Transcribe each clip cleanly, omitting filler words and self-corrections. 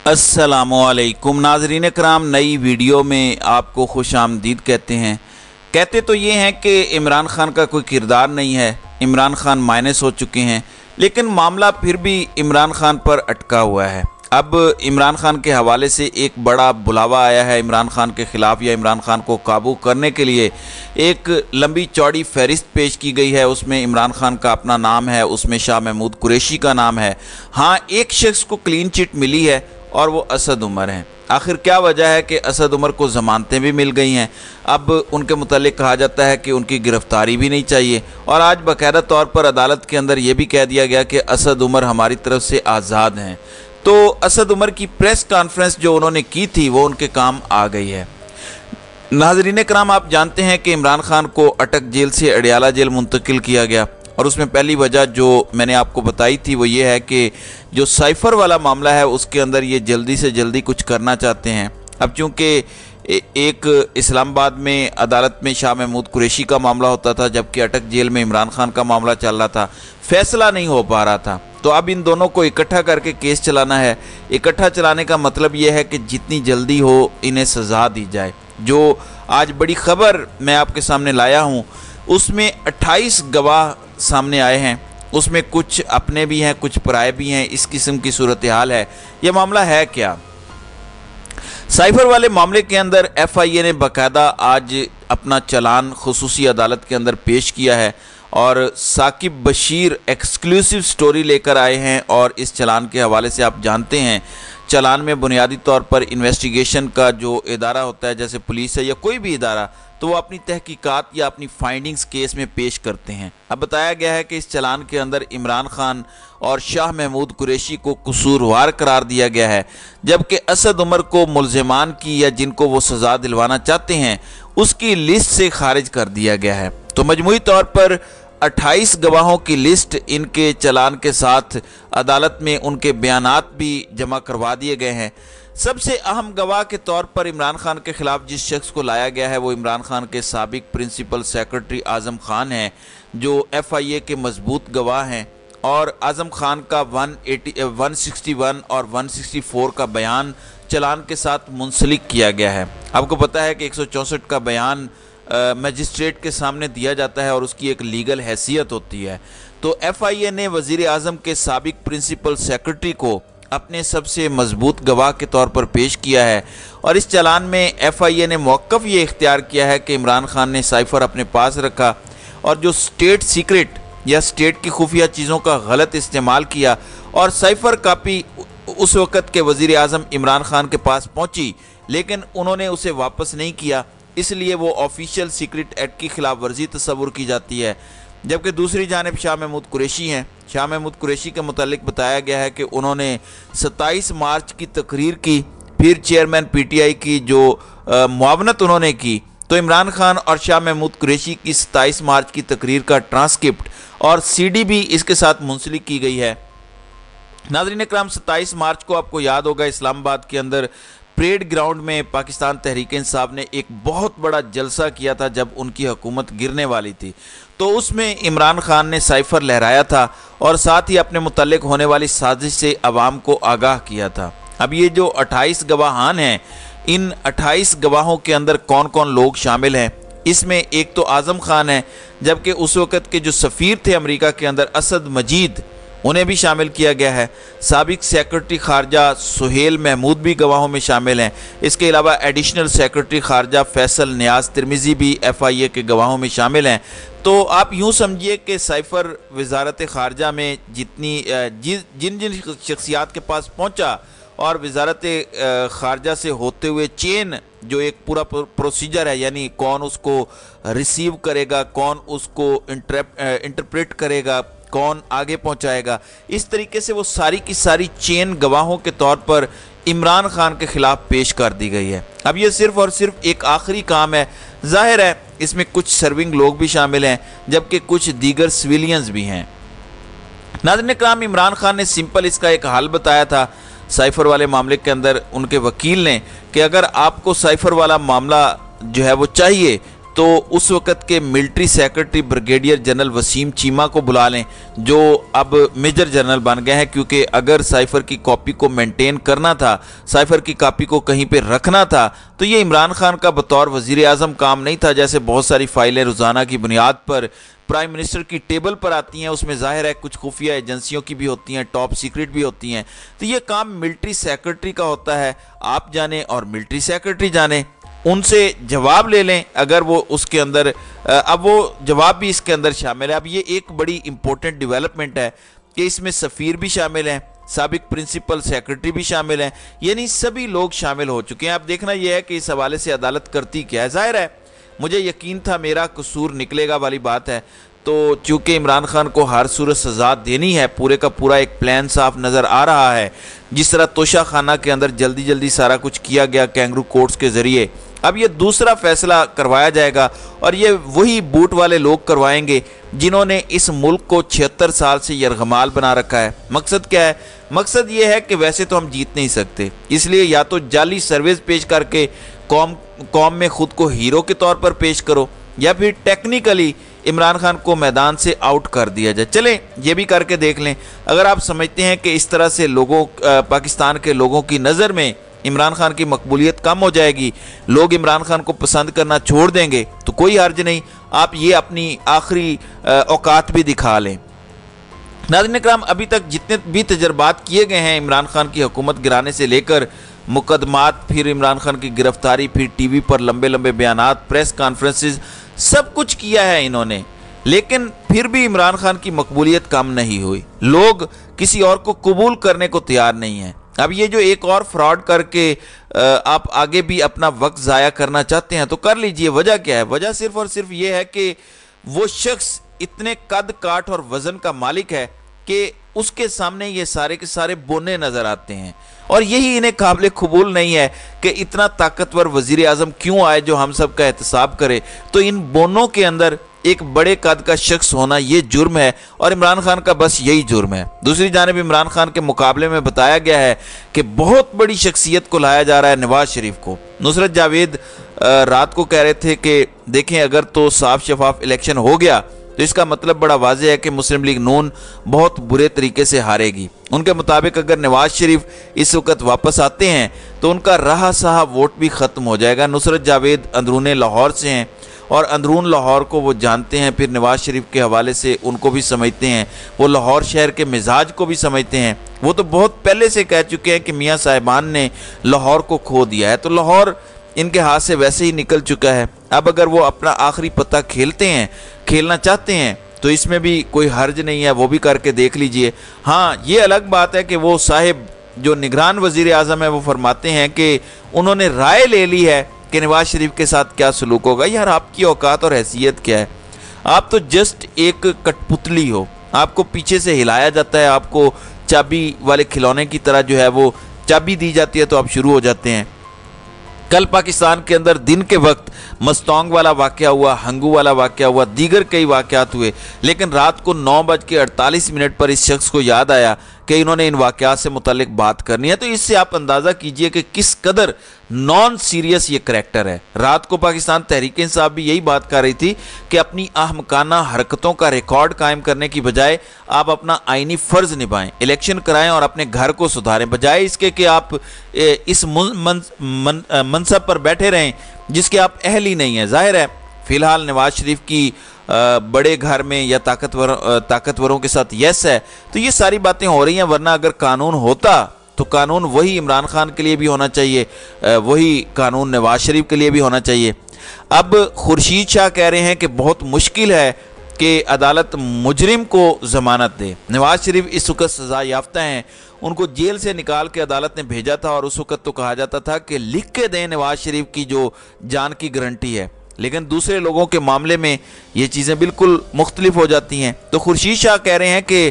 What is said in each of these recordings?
अस्सलामुअलैकुम नाज़रीन कराम, नई वीडियो में आपको खुश आमदीद कहते तो ये हैं कि इमरान खान का कोई किरदार नहीं है, इमरान खान माइनस हो चुके हैं, लेकिन मामला फिर भी इमरान खान पर अटका हुआ है। अब इमरान खान के हवाले से एक बड़ा बुलावा आया है इमरान खान के ख़िलाफ़, या इमरान खान को काबू करने के लिए एक लंबी चौड़ी फहरिस्त पेश की गई है। उसमें इमरान खान का अपना नाम है, उसमें शाह महमूद कुरैशी का नाम है। हाँ, एक शख्स को क्लीन चिट मिली है और वो असद उमर हैं। आखिर क्या वजह है कि असद उमर को ज़मानतें भी मिल गई हैं। अब उनके मुतालिक कहा जाता है कि उनकी गिरफ़्तारी भी नहीं चाहिए, और आज बाकायदा तौर पर अदालत के अंदर ये भी कह दिया गया कि असद उमर हमारी तरफ से आज़ाद हैं। तो असद उमर की प्रेस कॉन्फ्रेंस जो उन्होंने की थी वो उनके काम आ गई है। नाज़रीन कराम, आप जानते हैं कि इमरान खान को अटक जेल से अडियाला जेल मुंतकिल किया गया, और उसमें पहली वजह जो मैंने आपको बताई थी वो ये है कि जो साइफ़र वाला मामला है उसके अंदर ये जल्दी से जल्दी कुछ करना चाहते हैं। अब चूँकि एक इस्लामाबाद में अदालत में शाह महमूद कुरैशी का मामला होता था, जबकि अटक जेल में इमरान खान का मामला चल रहा था, फैसला नहीं हो पा रहा था। तो अब इन दोनों को इकट्ठा करके केस चलाना है। इकट्ठा चलाने का मतलब ये है कि जितनी जल्दी हो इन्हें सज़ा दी जाए। जो आज बड़ी ख़बर मैं आपके सामने लाया हूँ उसमें 28 गवाह सामने आए हैं, उसमें कुछ अपने भी हैं, कुछ पराए भी हैं। इस किस्म की सूरत हाल है। यह मामला है क्या? साइफ़र वाले मामले के अंदर FIA ने बाकायदा आज अपना चलान खुसूसी अदालत के अंदर पेश किया है, और साकिब बशीर एक्सक्लूसिव स्टोरी लेकर आए हैं। और इस चलान के हवाले से आप जानते हैं, चलान में बुनियादी तौर पर इन्वेस्टिगेशन का जो इदारा होता है, जैसे पुलिस है या कोई भी इदारा, तो वो अपनी तहकीकात या अपनी फाइंडिंग्स केस में पेश करते हैं। अब बताया गया है कि इस चलान के अंदर इमरान खान और शाह महमूद कुरैशी को कसूरवार करार दिया गया है, जबकि असद उमर को मुल्ज़िमान की या जिनको वो सज़ा दिलवाना चाहते हैं उसकी लिस्ट से खारिज कर दिया गया है। तो मजमूई तौर पर 28 गवाहों की लिस्ट इनके चलान के साथ अदालत में उनके बयानात भी जमा करवा दिए गए हैं। सबसे अहम गवाह के तौर पर इमरान खान के ख़िलाफ़ जिस शख्स को लाया गया है वो इमरान खान के साबिक प्रिंसिपल सेक्रेटरी आज़म खान हैं, जो FIA के मजबूत गवाह हैं। और आज़म खान का 161 और 164 का बयान चलान के साथ मुंसलिक किया गया है। आपको पता है कि 164 का बयान मजिस्ट्रेट के सामने दिया जाता है और उसकी एक लीगल हैसियत होती है। तो FIA ने वज़ीर आज़म के साबिक प्रिंसिपल सेक्रेटरी को अपने सबसे मजबूत गवाह के तौर पर पेश किया है, और इस चलान में FIA ने मौक़िफ़ ये इख्तियार किया है कि इमरान खान ने साइफ़र अपने पास रखा और जो स्टेट सीक्रेट या स्टेट की खुफिया चीज़ों का गलत इस्तेमाल किया, और साइफ़र कापी उस वक़्त के वज़ीर आज़म इमरान खान के पास पहुँची, लेकिन उन्होंने उसे वापस नहीं किया, इसलिए वो ऑफिशियल सीक्रेट एक्ट की खिलाफ वर्जी तस्वुर की जाती है। जबकि दूसरी जानिब शाह महमूद कुरैशी हैं। शाह महमूद कुरैशी के मुतालिक बताया गया है कि उन्होंने 27 मार्च की तकरीर की, फिर चेयरमैन PTI की जो मुआवनत उन्होंने की, तो इमरान खान और शाह महमूद कुरैशी की 27 मार्च की तकरीर का ट्रांसक्रिप्ट और CD भी इसके साथ मुंसलिक की गई है। नाज़रीन इकराम, 27 मार्च को आपको याद होगा इस्लामाबाद के अंदर परेड ग्राउंड में पाकिस्तान तहरीक इंसाफ ने एक बहुत बड़ा जलसा किया था जब उनकी हुकूमत गिरने वाली थी। तो उसमें इमरान खान ने साइफ़र लहराया था और साथ ही अपने मुतल्लिक होने वाली साजिश से अवाम को आगाह किया था। अब ये जो 28 गवाहान हैं, इन 28 गवाहों के अंदर कौन कौन लोग शामिल हैं? इसमें एक तो आज़म खान है, जबकि उस वक़्त के जो सफ़ीर थे अमेरिका के अंदर असद मजीद, उन्हें भी शामिल किया गया है। साबिक सेक्रेटरी खारजा सुहेल महमूद भी गवाहों में शामिल हैं। इसके अलावा एडिशनल सेक्रेटरी खारजा फैसल नियाज तिरमिज़ी भी FIA के गवाहों में शामिल हैं। तो आप यूँ समझिए कि साइफ़र वजारत खारजा में जिन जिन शख्सियात के पास पहुँचा, और वजारत खारजा से होते हुए चेन जो एक पूरा प्रोसीजर है, यानी कौन उसको रिसीव करेगा, कौन उसको इंटरप्रेट करेगा, कौन आगे पहुंचाएगा, इस तरीके से वो सारी की सारी चेन गवाहों के तौर पर इमरान खान के ख़िलाफ़ पेश कर दी गई है। अब ये सिर्फ़ और सिर्फ एक आखिरी काम है। ज़ाहिर है इसमें कुछ सर्विंग लोग भी शामिल हैं, जबकि कुछ दीगर सिविलियंस भी हैं। नाज़रीन कराम, इमरान खान ने सिंपल इसका एक हल बताया था साइफ़र वाले मामले के अंदर उनके वकील ने, कि अगर आपको साइफ़र वाला मामला जो है वो चाहिए تو اس وقت کے military secretary brigadier general Waseem Cheema کو بلا لیں، جو اب میجر جنرل بن گئے ہیں، کیونکہ اگر سائفر کی کاپی کو مینٹین کرنا تھا، سائفر کی کاپی کو کہیں پہ رکھنا تھا، تو یہ عمران خان کا بطور وزیر اعظم کام نہیں تھا۔ جیسے بہت ساری فائلیں روزانہ کی بنیاد پر پرائم منسٹر کی ٹیبل پر آتی ہیں، اس میں ظاہر ہے کچھ خفیہ ایجنسیوں کی بھی ہوتی ہیں، ٹاپ سیکرٹ بھی ہوتی ہیں، تو یہ کام ملٹری سیکرٹری کا ہوتا ہے۔ آپ جانیں اور ملٹری سیکرٹری جانیں، ان سے جواب لے لیں اگر وہ اس کے اندر، اب وہ جواب بھی اس کے اندر شامل ہے۔ اب یہ ایک بڑی امپورٹنٹ ڈیولپمنٹ ہے کہ اس میں سفیر بھی شامل ہیں، سابق پرنسپل سیکرٹری بھی شامل ہیں، یعنی سبھی لوگ شامل ہو چکے ہیں۔ اب دیکھنا یہ ہے کہ اس حوالے سے عدالت کرتی کیا ہے۔ ظاہر ہے مجھے یقین تھا میرا قصور نکلے گا والی بات ہے، تو چونکہ عمران خان کو ہر صورت سزا دینی ہے، پورے کا پورا ایک پلان صاف نظر آ رہا ہے، جس طرح توشہ خانہ کے اندر جلدی جلدی سارا کچھ کیا گیا کینگرو کورٹس کے ذریعے، اب یہ دوسرا فیصلہ کروایا جائے گا، اور یہ وہی بوٹ والے لوگ کروائیں گے جنہوں نے اس ملک کو 76 سال سے یرغمال بنا رکھا ہے۔ مقصد کیا ہے؟ مقصد یہ ہے کہ ویسے تو ہم جیت نہیں سکتے، اس لیے یا تو جعلی سروس پیش کر کے قوم میں خود کو ہیرو کے طور پر پیش کرو، یا پھر ٹیکنیکلی عمران خان کو میدان سے آؤٹ کر دیا جائے۔ چلیں یہ بھی کر کے دیکھ لیں۔ اگر آپ سمجھتے ہیں کہ اس طرح سے پاکستان کے لوگوں کی نظر میں عمران خان کی مقبولیت کم ہو جائے گی، لوگ عمران خان کو پسند کرنا چھوڑ دیں گے، تو کوئی حرج نہیں، آپ یہ اپنی آخری اوقات بھی دکھا لیں۔ ناظرین اکرام، ابھی تک جتنے بھی تجربات کیے گئے ہیں عمران خان کی حکومت گرانے سے لے کر مقدمات، پھر عمران خان کی گرفتاری، پھر ٹی وی پر لمبے لمبے بیانات، پریس کانفرنسز، سب کچھ کیا ہے انہوں نے، لیکن پھر بھی عمران خان کی مقبولیت کم نہیں ہوئی۔ لوگ کسی اور کو قبول کرنے کو تیار نہیں ہیں۔ اب یہ جو ایک اور فراڈ کر کے آپ آگے بھی اپنا وقت ضائع کرنا چاہتے ہیں تو کر لیجئے۔ وجہ کیا ہے؟ وجہ صرف اور صرف یہ ہے کہ وہ شخص اتنے قد کاٹ اور وزن کا مالک ہے کہ اس کے سامنے یہ سارے کے سارے بونے نظر آتے ہیں، اور یہی انہیں قابل قبول نہیں ہے کہ اتنا طاقتور وزیر اعظم کیوں آئے جو ہم سب کا احتساب کرے۔ تو ان بونوں کے اندر ایک بڑے قد کا شخص ہونا یہ جرم ہے، اور عمران خان کا بس یہی جرم ہے۔ دوسری جانب عمران خان کے مقابلے میں بتایا گیا ہے کہ بہت بڑی شخصیت کو لایا جا رہا ہے، نواز شریف کو۔ نصرت جاوید رات کو کہہ رہے تھے کہ دیکھیں اگر تو صاف شفاف الیکشن ہو گیا تو اس کا مطلب بڑا واضح ہے کہ مسلم لیگ نون بہت برے طریقے سے ہارے گی۔ ان کے مطابق اگر نواز شریف اس وقت واپس آتے ہیں تو ان کا رہا سہا ووٹ بھی ختم ہو جائے گا۔ نصرت جاوید اندرون لاہور سے ہیں اور اندرون لاہور کو وہ جانتے ہیں، پھر نواز شریف کے حوالے سے ان کو بھی سمجھتے ہیں، وہ لاہور شہر کے مزاج کو بھی سمجھتے ہیں۔ وہ تو بہت پہلے سے کہہ چکے ہیں کہ میاں صاحبان نے لاہور کو کھو دیا ہے، تو لاہور ان کے ہاتھ سے ویسے ہی نکل چکا ہے۔ اب اگر وہ اپنا آخری پتہ کھیلنا چاہتے ہیں تو اس میں بھی کوئی حرج نہیں ہے، وہ بھی کر کے دیکھ لیجئے۔ ہاں یہ الگ بات ہے کہ وہ صاحب جو نگران وزیر اعظم ہے وہ فرماتے ہیں کہ انہوں نے رائے لے لی ہے کہ نواز شریف کے ساتھ کیا سلوک ہوگا۔ یار آپ کی اوقات اور حیثیت کیا ہے؟ آپ تو جسٹ ایک کٹ پتلی ہو، آپ کو پیچھے سے ہلایا جاتا ہے، آپ کو چابی والے کھلونے کی طرح جو ہے وہ چابی دی جاتی ہے تو آپ شروع ہو جاتے ہیں۔ کل پاکستان کے اندر دن کے وقت مستونگ والا واقعہ ہوا، ہنگو والا واقعہ ہوا، دیگر کئی واقعات ہوئے، لیکن رات کو 9:48 پر اس شخص کو یاد آیا کہ انہوں نے ان واقعات سے متعلق بات کرنی ہے۔ تو اس سے آپ اندازہ کیجئے کہ کس قدر نان سیریس یہ کریکٹر ہے۔ رات کو پاکستان تحریک انصاف بھی یہی بات کر رہی تھی کہ اپنی احمقانہ حرکتوں کا ریکارڈ قائم کرنے کی بجائے آپ اپنا آئینی فرض نبھائیں، الیکشن کرائیں اور اپنے گھر کو سدھاریں، بجائے اس کے کہ آپ اس منصب پر بیٹھے رہیں جس کے آپ اہل ہی نہیں ہیں۔ ظاہر ہے فی الحال نواز شریف کی بڑے گھر میں یا طاقتوروں کے ساتھ یس ہے، تو یہ ساری باتیں ہو رہی ہیں، ورنہ اگر قانون ہوتا تو قانون وہی عمران خان کے لیے بھی ہونا چاہیے، وہی قانون نواز شریف کے لیے بھی ہونا چاہیے۔ اب خورشید شاہ کہہ رہے ہیں کہ بہت مشکل ہے کہ عدالت مجرم کو ضمانت دے۔ نواز شریف اس وقت سزا یافتہ ہیں، ان کو جیل سے نکال کے عدالت نے بھیجا تھا، اور اس وقت تو کہا جاتا تھا کہ لکھ کے دیں نواز شریف کی جو جان کی گارنٹی ہے، لیکن دوسرے لوگوں کے معاملے میں یہ چیزیں بالکل مختلف ہو جاتی ہیں۔ تو خورشید شاہ کہہ رہے ہیں کہ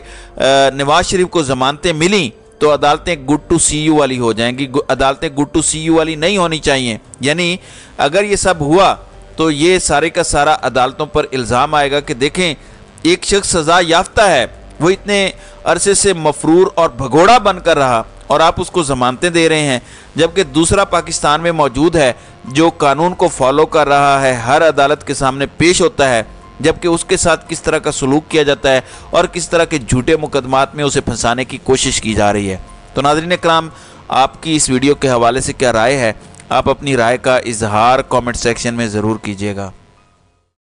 نواز شریف کو ضمانتیں ملیں تو عدالتیں گڈ ٹو سی یو والی ہو جائیں گی، عدالتیں گڈ ٹو سی یو والی نہیں ہونی چاہیے۔ یعنی اگر یہ سب ہوا تو یہ سارے کا سارا عدالتوں پر الزام آئے گا کہ دیکھیں ایک شخص سزا یافتہ ہے، وہ اتنے عرصے سے مفرور اور بھگوڑا بن کر رہا، और आप उसको ज़मानतें दे रहे हैं, जबकि दूसरा पाकिस्तान में मौजूद है जो कानून को फॉलो कर रहा है, हर अदालत के सामने पेश होता है, जबकि उसके साथ किस तरह का सलूक किया जाता है और किस तरह के झूठे मुकदमात में उसे फंसाने की कोशिश की जा रही है। तो नाज़रीन इकराम, आपकी इस वीडियो के हवाले से क्या राय है? आप अपनी राय का इजहार कमेंट सेक्शन में ज़रूर कीजिएगा।